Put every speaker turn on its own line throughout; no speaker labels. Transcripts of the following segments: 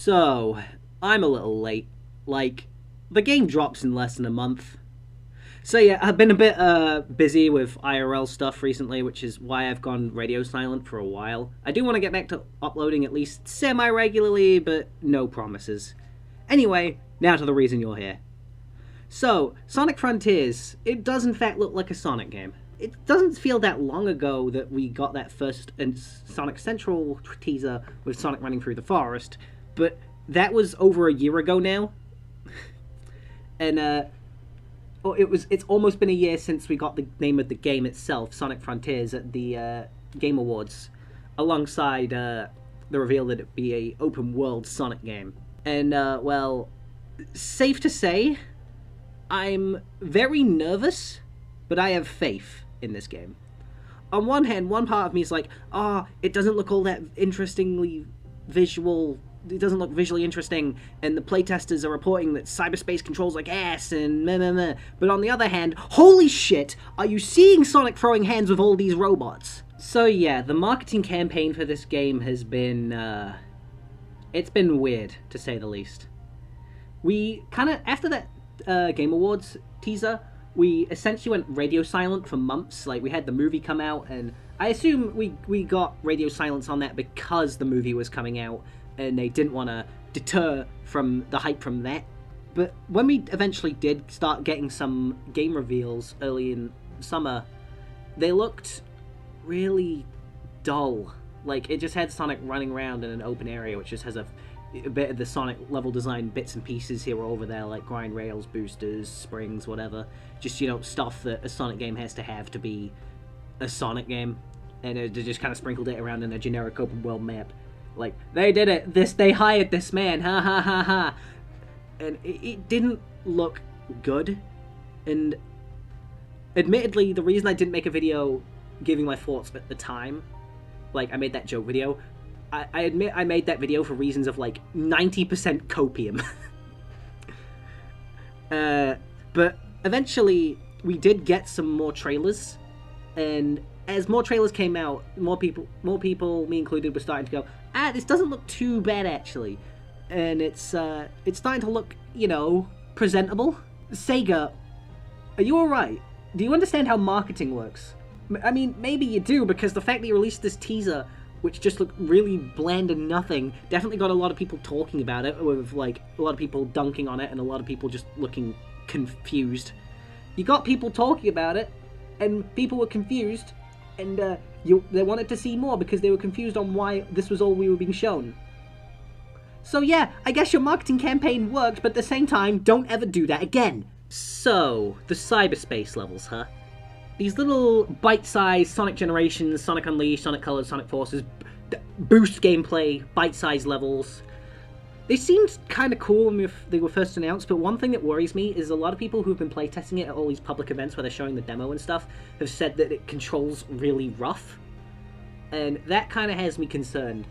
So, I'm a little late. Like, the game drops in less than a month. So yeah, I've been a bit busy with IRL stuff recently, which is why I've gone radio silent for a while. I do want to get back to uploading at least semi-regularly, but no promises. Anyway, now to the reason you're here. So, Sonic Frontiers, it does in fact look like a Sonic game. It doesn't feel that long ago that we got that first Sonic Central teaser with Sonic running through the forest, but that was over a year ago now. And it's almost been a year since we got the name of the game itself, Sonic Frontiers, at the Game Awards, alongside the reveal that it'd be a open world Sonic game. And well, safe to say, I'm very nervous, but I have faith in this game. On one hand, one part of me is like, it doesn't look all that interestingly visual. It doesn't look visually interesting, and the playtesters are reporting that cyberspace controls like ass and meh meh meh. But on the other hand, holy shit, are you seeing Sonic throwing hands with all these robots? So yeah, the marketing campaign for this game has been, it's been weird, to say the least. We kind of, after that Game Awards teaser, we essentially went radio silent for months. Like, we had the movie come out, and I assume we got radio silence on that because the movie was coming out, and they didn't want to deter from the hype from that. But when we eventually did start getting some game reveals early in summer, they looked really dull. Like, it just had Sonic running around in an open area, which just has a bit of the Sonic level design bits and pieces here or over there, like grind rails, boosters, springs, whatever. Just, stuff that a Sonic game has to have to be a Sonic game. And they just kind of sprinkled it around in a generic open world map. Like, they did it, they hired this man, ha ha ha ha. And it didn't look good. And admittedly, the reason I didn't make a video giving my thoughts at the time, like, I made that joke video, I admit I made that video for reasons of, like, 90% copium. But eventually, we did get some more trailers, and as more trailers came out, more people, me included, were starting to go, this doesn't look too bad, actually. And it's starting to look, presentable. Sega, are you alright? Do you understand how marketing works? I mean, maybe you do, because the fact that you released this teaser, which just looked really bland and nothing, definitely got a lot of people talking about it, with, like, a lot of people dunking on it, and a lot of people just looking confused. You got people talking about it, and people were confused, and they wanted to see more because they were confused on why this was all we were being shown. So yeah, I guess your marketing campaign worked, but at the same time, don't ever do that again. So, the cyberspace levels, huh? These little bite-sized Sonic Generations, Sonic Unleashed, Sonic Colors, Sonic Forces, boost gameplay, bite-sized levels. They seemed kind of cool when they were first announced, but one thing that worries me is a lot of people who've been playtesting it at all these public events where they're showing the demo and stuff have said that it controls really rough. And that kind of has me concerned.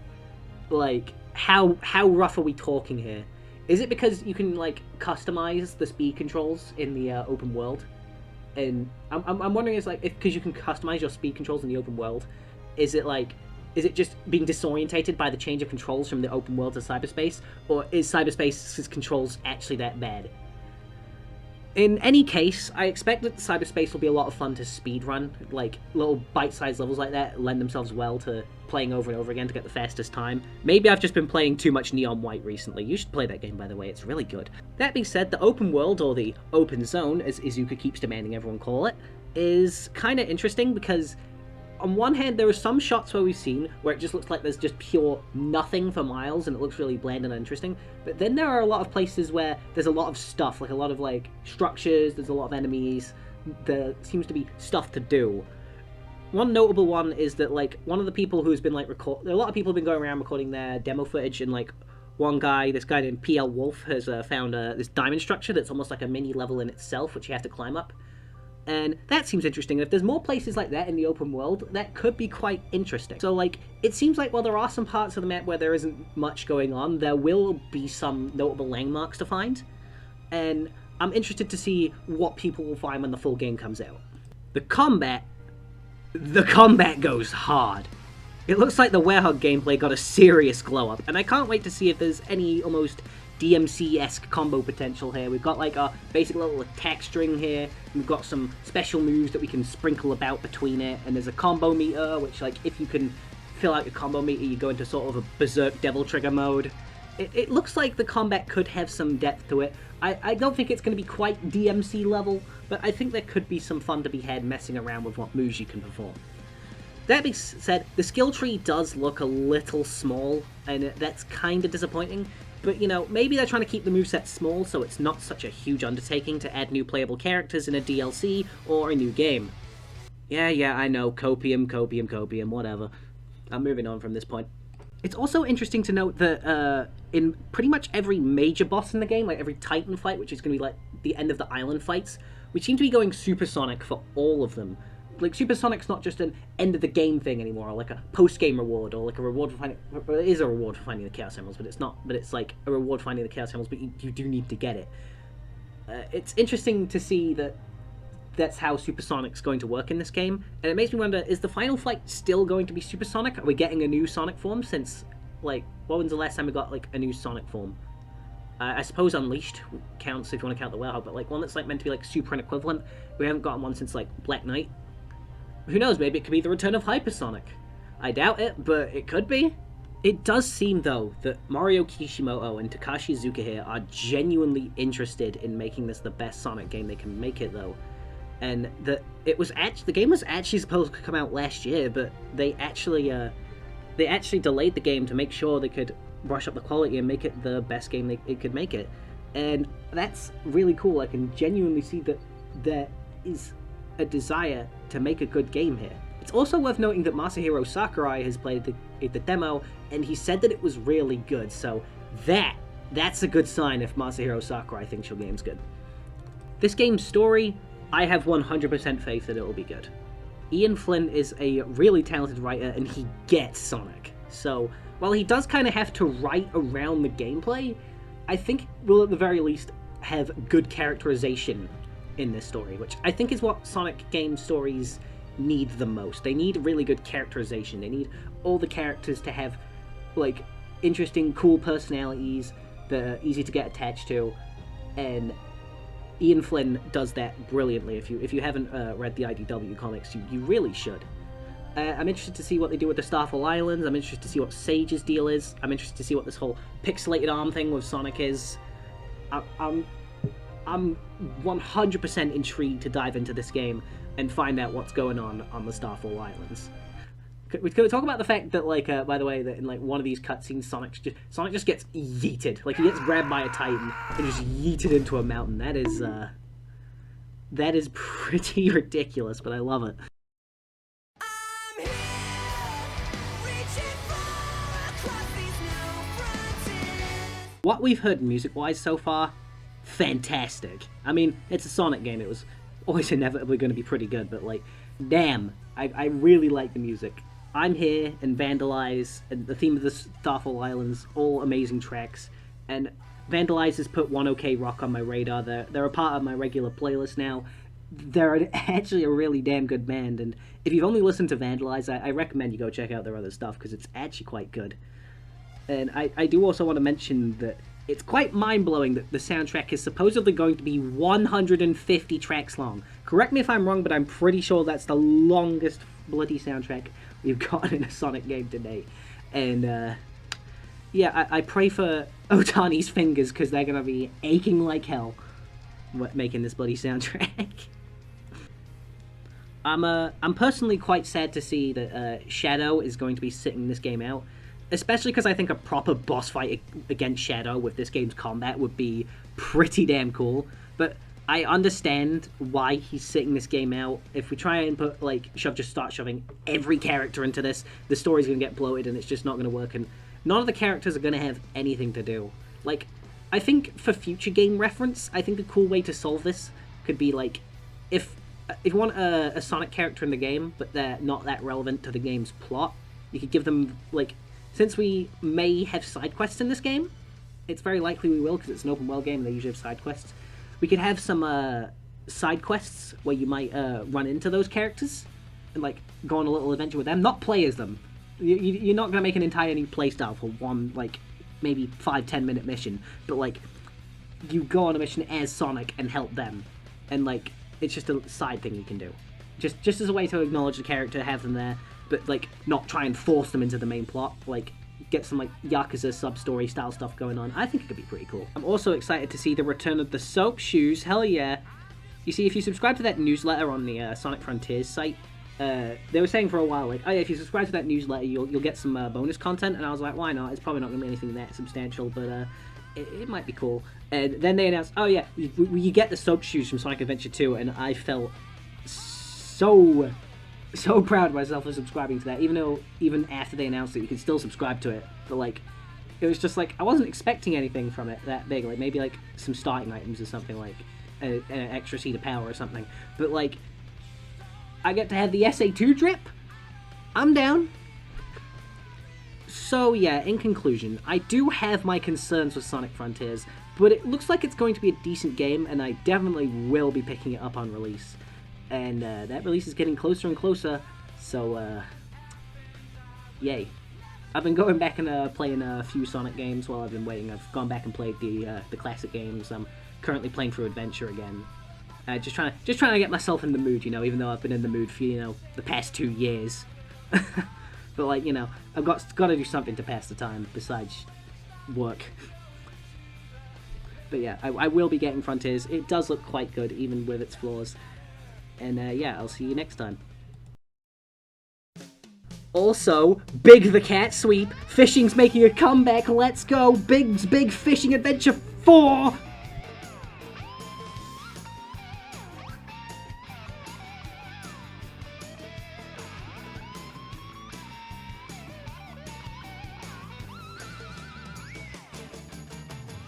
Like, how rough are we talking here? Is it because you can, like, customize the speed controls in the open world? And I'm wondering, is like, if because you can customize your speed controls in the open world, is it just being disorientated by the change of controls from the open world to cyberspace, or is cyberspace's controls actually that bad? In any case, I expect that cyberspace will be a lot of fun to speedrun. Like, little bite-sized levels like that lend themselves well to playing over and over again to get the fastest time. Maybe I've just been playing too much Neon White recently. You should play that game, by the way. It's really good. That being said, the open world, or the open zone, as Izuka keeps demanding everyone call it, is kind of interesting because on one hand, there are some shots where we've seen where it just looks like there's just pure nothing for miles and it looks really bland and uninteresting. But then there are a lot of places where there's a lot of stuff, like a lot of, like, structures, there's a lot of enemies, there seems to be stuff to do. One notable one is that, like, one of the people who's been, like, a lot of people have been going around recording their demo footage, and, like, this guy named PL Wolf has found this diamond structure that's almost like a mini level in itself, which you have to climb up. And that seems interesting. If there's more places like that in the open world, that could be quite interesting. So, like, it seems like while there are some parts of the map where there isn't much going on, there will be some notable landmarks to find. And I'm interested to see what people will find when the full game comes out. The combat goes hard. It looks like the Werehog gameplay got a serious glow up, and I can't wait to see if there's any almost DMC-esque combo potential here. We've got like our basic little attack string here, we've got some special moves that we can sprinkle about between it, and there's a combo meter, which like if you can fill out your combo meter, you go into sort of a berserk devil trigger mode. It looks like the combat could have some depth to it. I don't think it's going to be quite DMC level, but I think there could be some fun to be had messing around with what moves you can perform. That being said, the skill tree does look a little small, and that's kind of disappointing. But, you know, maybe they're trying to keep the moveset small so it's not such a huge undertaking to add new playable characters in a DLC or a new game. Yeah, I know, copium, whatever. I'm moving on from this point. It's also interesting to note that in pretty much every major boss in the game, like every Titan fight, which is going to be like the end of the island fights, we seem to be going supersonic for all of them. Like, supersonic's not just an end-of-the-game thing anymore, or like a post-game reward, or like a reward for finding... Well, it is a reward for finding the Chaos Emeralds, but it's not... But it's like a reward for finding the Chaos Emeralds, but you do need to get it. It's interesting to see that that's how supersonic's going to work in this game, and it makes me wonder, is the final fight still going to be supersonic? Are we getting a new Sonic form since, like, when was the last time we got, like, a new Sonic form? I suppose Unleashed counts if you want to count the Werehog, but, like, one that's, like, meant to be, like, super and equivalent. We haven't gotten one since, like, Black Knight. Who knows, maybe it could be the return of Hypersonic. I doubt it, but it could be. It does seem, though, that Mario Kishimoto and Takashi Iizuka here are genuinely interested in making this the best Sonic game they can make it, though. And that the game was actually supposed to come out last year, but they actually delayed the game to make sure they could brush up the quality and make it the best game it could make it. And that's really cool. I can genuinely see that there is a desire to make a good game here. It's also worth noting that Masahiro Sakurai has played the demo, and he said that it was really good, so that's a good sign if Masahiro Sakurai thinks your game's good. This game's story, I have 100% faith that it will be good. Ian Flynn is a really talented writer, and he gets Sonic. So, while he does kind of have to write around the gameplay, I think we'll at the very least have good characterization in this story, which I think is what Sonic game stories need the most. They need really good characterization. They need all the characters to have, like, interesting, cool personalities that are easy to get attached to, and Ian Flynn does that brilliantly. If you haven't read the IDW comics, you really should. I'm interested to see what they do with the Starfall Islands. I'm interested to see what Sage's deal is. I'm interested to see what this whole pixelated arm thing with Sonic is. I'm 100% intrigued to dive into this game and find out what's going on the Starfall Islands. We could talk about the fact that, like, by the way, that in like one of these cutscenes, Sonic just gets yeeted. Like, he gets grabbed by a Titan and just yeeted into a mountain. That is pretty ridiculous, but I love it. What we've heard music-wise so far, fantastic. I mean, it's a Sonic game. It was always inevitably going to be pretty good, but, like, damn, I really like the music. I'm Here and Vandalize and the theme of the Starfall Islands, all amazing tracks. And Vandalize has put One OK Rock on my radar. They're a part of my regular playlist now. They're actually a really damn good band, and if you've only listened to Vandalize, I recommend you go check out their other stuff, because it's actually quite good. And I do also want to mention that it's quite mind-blowing that the soundtrack is supposedly going to be 150 tracks long. Correct me if I'm wrong, but I'm pretty sure that's the longest bloody soundtrack we've gotten in a Sonic game to date. And, yeah, I pray for Otani's fingers, because they're going to be aching like hell making this bloody soundtrack. I'm personally quite sad to see that Shadow is going to be sitting this game out, especially because I think a proper boss fight against Shadow with this game's combat would be pretty damn cool. But I understand why he's sitting this game out. If we try and start shoving every character into this, the story's going to get bloated and it's just not going to work, and none of the characters are going to have anything to do. Like, I think for future game reference, I think a cool way to solve this could be, like, if you want a Sonic character in the game, but they're not that relevant to the game's plot, you could give them, like, since we may have side quests in this game, it's very likely we will, because it's an open world game and they usually have side quests, we could have some side quests where you might run into those characters and, like, go on a little adventure with them. Not play as them, You're not gonna make an entire new playstyle for one, like, maybe 5-10 minute mission, but like, you go on a mission as Sonic and help them, and like, it's just a side thing you can do, just as a way to acknowledge the character, have them there, but like, not try and force them into the main plot. Like, get some like Yakuza sub-story style stuff going on. I think it could be pretty cool. I'm also excited to see the return of the soap shoes. Hell yeah! You see, if you subscribe to that newsletter on the Sonic Frontiers site, they were saying for a while, like, oh yeah, if you subscribe to that newsletter, you'll get some bonus content, and I was like, why not? It's probably not going to be anything that substantial, but it might be cool. And then they announced, oh yeah, you get the soap shoes from Sonic Adventure 2, and I felt so proud of myself for subscribing to that, even after they announced it, you could still subscribe to it, but like, it was just like, I wasn't expecting anything from it that big, like maybe like some starting items or something, like an extra seed of power or something, but like, I get to have the SA2 drip? I'm down. So yeah, in conclusion, I do have my concerns with Sonic Frontiers, but it looks like it's going to be a decent game, and I definitely will be picking it up on release. And that release is getting closer and closer, so yay. I've been going back and playing a few Sonic games while I've been waiting. I've gone back and played the classic games. I'm currently playing through Adventure again. Just trying to get myself in the mood, you know, even though I've been in the mood for, you know, the past 2 years. But like, you know, I've got to do something to pass the time besides work. But yeah, I will be getting Frontiers. It does look quite good, even with its flaws. And yeah, I'll see you next time. Also, Big the Cat Sweep. Fishing's making a comeback. Let's go. Big's Big Fishing Adventure 4.